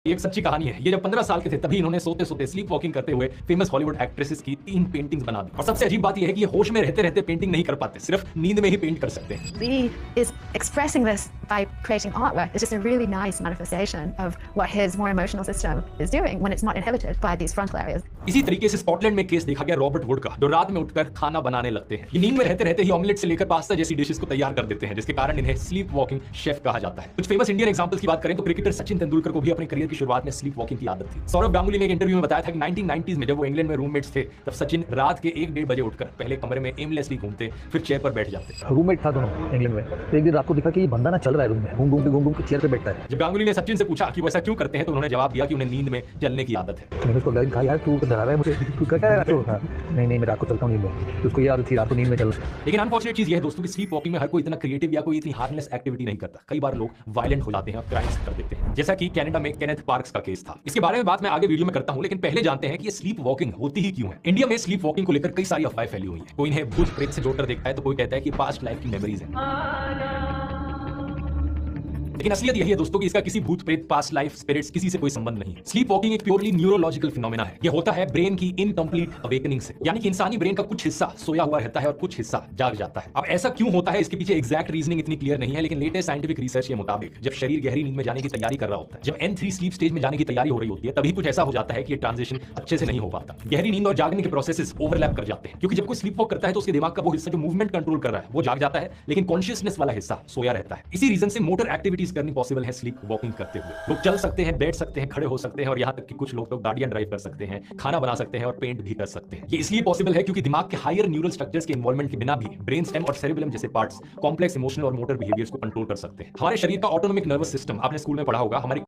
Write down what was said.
ये एक सच्ची कहानी है। ये जब 15 साल के थे तभी इन्होंने सोते सोते स्लीप वॉकिंग करते हुए फेमस हॉलीवुड एक्ट्रेसेस की 3 पेंटिंग्स बना दी। और सबसे अजीब बात ये है कि ये होश में रहते रहते पेंटिंग नहीं कर पाते, सिर्फ नींद में ही पेंट कर सकते हैं। He is expressing this by creating artwork. It's just a really nice manifestation of what his more emotional system is doing when it's not inhibited by these frontal areas. इसी तरीके से स्कॉटलैंड में case देखा गया Robert would का, जो रात में उठकर खाना बनाने लगते हैं। ये नींद में रहते रहते ही ऑमलेट से लेकर पास्ता जैसी डिशेस को तैयार कर देते हैं, जिसके कारण इन्हें स्लीप वॉकिंग शेफ कहा जाता है। कुछ फेमस इंडियन एग्जांपल्स की बात करें तो क्रिकेटर सचिन तेंदुलकर को भी अपने करियर की शुरुआत में स्लीप वॉकिंग की आदत थी। सौरभ गांगुली ने एक इंटरव्यू में बताया था कि 1990s में जब वो इंग्लैंड में रूममेट्स थे तब सचिन रात के 1-1:30 बजे उठकर पहले कमरे में एमलेसली घूमते, फिर चेयर पर बैठ जाते। रूममेट था दोनों इंग्लैंड में, तो एक दिन रात को देखा कि ये बंदा ना चल रहा है रूम में, घूम घूम के चेयर पे बैठता है। जब गांगुली ने सचिन से पूछा कि वो ऐसा क्यों करते हैं तो उन्होंने जवाब दिया कि उन्हें नींद में चलने की आदत है। मैंने उसको कहा यार तू डरा रहा है मुझे, तू क्या कर रहा है? नहीं मैं रात को चलता हूँ नींद में। तो उसको ये आदत थी रात को नींद में चलना। लेकिन अनफॉर्चुनेट चीज ये है दोस्तों कि स्लीप वॉकिंग में हर कोई इतना क्रिएटिव या कोई इतनी हार्मलेस एक्टिविटी नहीं करता। कई बार लोग वायलेंट हो जाते हैं और क्राइम्स कर देते हैं, जैसा कि कनाडा में केनेथ पार्क्स का केस था। इसके बारे में बात मैं आगे वीडियो में करता हूं, लेकिन पहले जानते हैं कि ये स्लीप वॉकिंग होती ही क्यों है। इंडिया में स्लीप वॉकिंग को लेकर कई सारी अफवाहें फैली हुई है। कोई इन्हें भूत प्रेत से जोड़कर देखता है तो कोई कहता है कि पास्ट लाइफ की मेमोरीज है। लेकिन असलियत यही है दोस्तों कि इसका किसी भूत प्रेत, पास्ट लाइफ, स्पिरिट्स किसी से कोई संबंध नहीं है। स्लीप वॉकिंग एक प्योरली न्यूरोलॉजिकल फिनोमेना है। ये होता है ब्रेन की इनकम्प्लीट अवेकनिंग से, यानी कि इंसानी ब्रेन का कुछ हिस्सा सोया हुआ रहता है और कुछ हिस्सा जाग जाता है। अब ऐसा क्यों होता है, इसके पीछे एग्जैक्ट रीजनिंग इतनी क्लियर नहीं है, लेकिन लेटेस्ट साइंटिफिक रिसर्च के मुताबिक जब शरीर गहरी नींद में जाने की तैयारी कर रहा होता है, जब N3 स्लीप स्टेज में जाने की तैयारी हो रही होती है, तभी कुछ ऐसा हो जाता है कि ये ट्रांजिशन अच्छे से नहीं हो पाता। गहरी नींद और जागने के प्रोसेसेस ओवरलैप कर जाते हैं, क्योंकि जब कोई स्लीप वॉक करता है तो उसके दिमाग का वो हिस्सा जो मूवमेंट कंट्रोल कर रहा है वो जाग जाता है, लेकिन कॉन्शियसनेस वाला हिस्सा सोया रहता है। इसी रीजन से मोटर एक्टिविटीज करनी पॉसिबल है स्लीप वॉकिंग करते हुए। लोग चल सकते हैं, बैठ सकते हैं, खड़े हो सकते हैं और यहां तक कि कुछ लोग तो गाड़ियां ड्राइव कर सकते हैं, खाना बना सकते हैं और पेंट भी कर सकते हैं। ये इसलिए पॉसिबल है क्योंकि दिमाग के हायर न्यूरल स्ट्रक्चर्स के इन्वॉल्वमेंट के बिना भी ब्रेन स्टेम और सेरेबेलम जैसे पार्ट्स कॉम्प्लेक्स इमोशनल और मोटर बिहेवियर्स को कंट्रोल कर सकते हैं। हमारे शरीर का ऑटोनोमिक नर्वस सिस्टम आपने स्कूल में पढ़ा होगा, हमारी